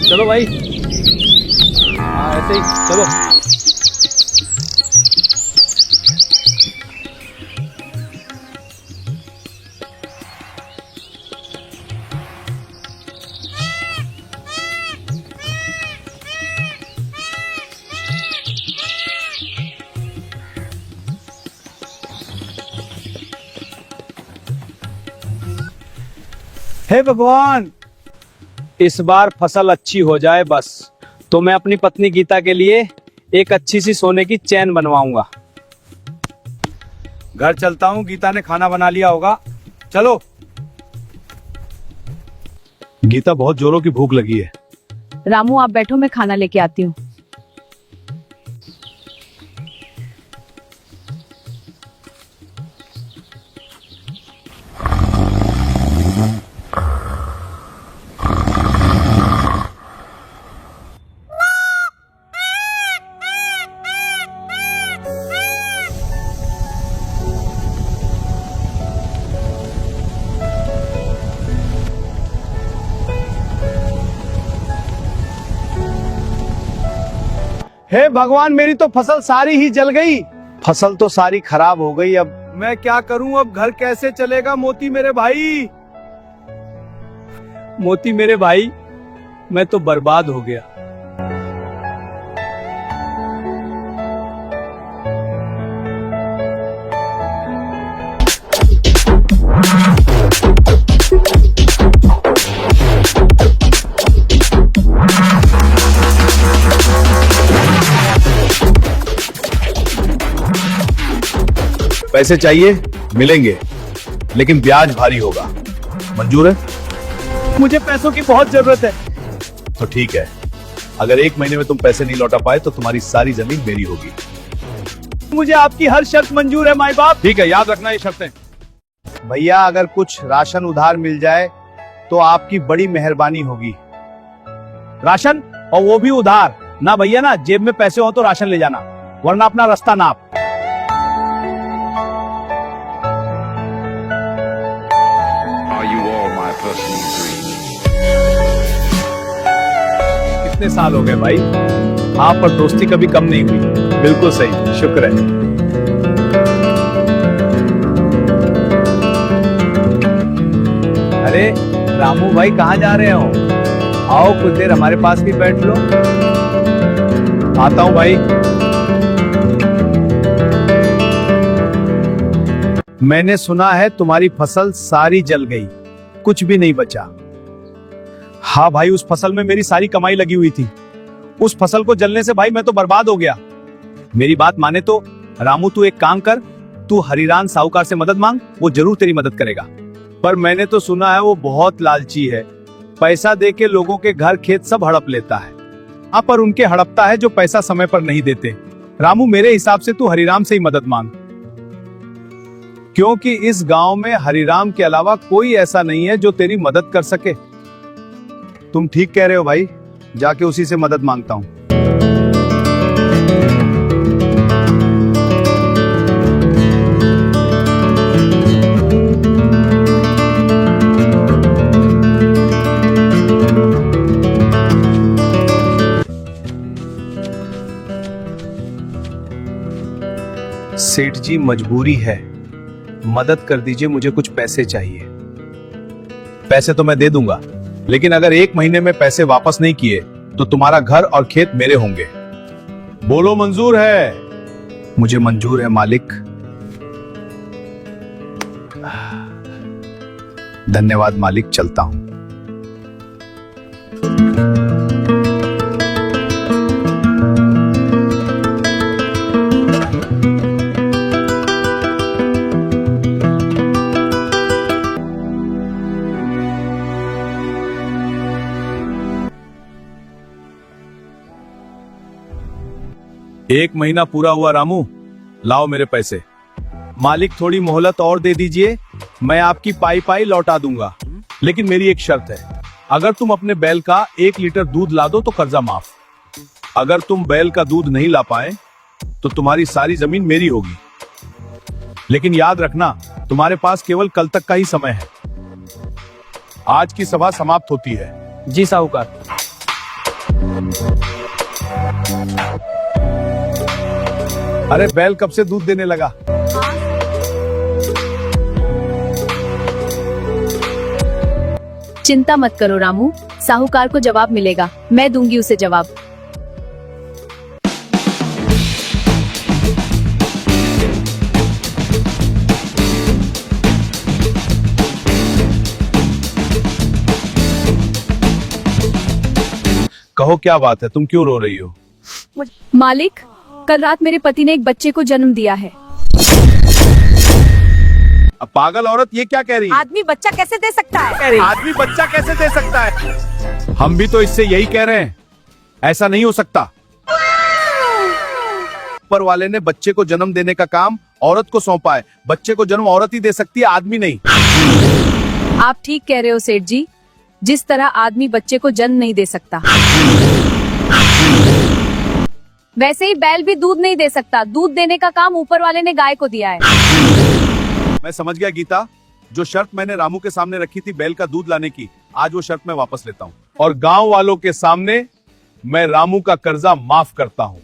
चलो भाई, हाँ ऐसे ही चलो। हे भगवान, इस बार फसल अच्छी हो जाए बस, तो मैं अपनी पत्नी गीता के लिए एक अच्छी सी सोने की चैन बनवाऊंगा। घर चलता हूँ, गीता ने खाना बना लिया होगा। चलो। गीता, बहुत जोरों की भूख लगी है। रामू आप बैठो, मैं खाना लेके आती हूँ। हे भगवान, मेरी तो फसल सारी ही जल गई। फसल तो सारी खराब हो गई। अब मैं क्या करूं? अब घर कैसे चलेगा? मोती मेरे भाई, मोती मेरे भाई, मैं तो बर्बाद हो गया। पैसे चाहिए? मिलेंगे, लेकिन ब्याज भारी होगा। मंजूर है? मुझे पैसों की बहुत जरूरत है। तो ठीक है, अगर 1 महीने में तुम पैसे नहीं लौटा पाए तो तुम्हारी सारी जमीन मेरी होगी। मुझे आपकी हर शर्त मंजूर है माई बाप। ठीक है, याद रखना ये शर्तें। भैया, अगर कुछ राशन उधार मिल जाए तो आपकी बड़ी मेहरबानी होगी। राशन? और वो भी उधार? ना भैया ना, जेब में पैसे हो तो राशन ले जाना, वरना अपना रास्ता नाप। कितने साल हो गए भाई, आप पर दोस्ती कभी कम नहीं हुई। बिल्कुल सही, शुक्र है। अरे रामू भाई, कहाँ जा रहे हो? आओ कुछ देर हमारे पास भी बैठ लो। आता हूं भाई। मैंने सुना है तुम्हारी फसल सारी जल गई, कुछ भी नहीं बचा। हाँ भाई, उस फसल में मेरी सारी कमाई लगी हुई थी। उस फसल को जलने से भाई मैं तो बर्बाद हो गया। मेरी बात माने तो रामू, तू एक काम कर, तू हरिराम साहूकार से मदद मांग, वो जरूर तेरी मदद करेगा। पर मैंने तो सुना है वो बहुत लालची है, पैसा देके लोगों के घर खेत सब हड़प लेता है। हाँ, पर उनके हड़पता है जो पैसा समय पर नहीं देते। रामू, मेरे हिसाब से तू हरिराम से ही मदद मांग, क्योंकि इस गांव में हरिराम के अलावा कोई ऐसा नहीं है जो तेरी मदद कर सके। तुम ठीक कह रहे हो भाई, जाके उसी से मदद मांगता हूं। सेठ जी, मजबूरी है, मदद कर दीजिए, मुझे कुछ पैसे चाहिए। पैसे तो मैं दे दूंगा, लेकिन अगर 1 महीने में पैसे वापस नहीं किए तो तुम्हारा घर और खेत मेरे होंगे। बोलो, मंजूर है? मुझे मंजूर है मालिक। धन्यवाद मालिक, चलता हूं। एक महीना पूरा हुआ रामू, लाओ मेरे पैसे। मालिक, थोड़ी मोहलत और दे दीजिए, मैं आपकी पाई पाई लौटा दूंगा, लेकिन मेरी एक शर्त है। अगर तुम अपने बैल का 1 लीटर दूध ला दो तो कर्जा माफ। अगर तुम बैल का दूध नहीं ला पाए तो तुम्हारी सारी जमीन मेरी होगी। लेकिन याद रखना, तुम्हारे पास केवल कल तक का ही समय है। आज की सभा समाप्त होती है। जी साहूकार। अरे बैल कब से दूध देने लगा? चिंता मत करो रामू, साहूकार को जवाब मिलेगा। मैं दूंगी उसे जवाब। कहो क्या बात है, तुम क्यों रो रही हो? मालिक, कल रात मेरे पति ने एक बच्चे को जन्म दिया है। अब पागल औरत ये क्या कह रही है? आदमी बच्चा कैसे दे सकता है? आदमी बच्चा कैसे दे सकता है? हम भी तो इससे यही कह रहे हैं, ऐसा नहीं हो सकता। ऊपर वाले ने बच्चे को जन्म देने का काम औरत को सौंपा है। बच्चे को जन्म औरत ही दे सकती है, आदमी नहीं। आप ठीक कह रहे हो सेठ जी, जिस तरह आदमी बच्चे को जन्म नहीं दे सकता, वैसे ही बैल भी दूध नहीं दे सकता। दूध देने का काम ऊपर वाले ने गाय को दिया है। मैं समझ गया गीता, जो शर्त मैंने रामू के सामने रखी थी बैल का दूध लाने की, आज वो शर्त मैं वापस लेता हूँ और गांव वालों के सामने मैं रामू का कर्जा माफ करता हूँ।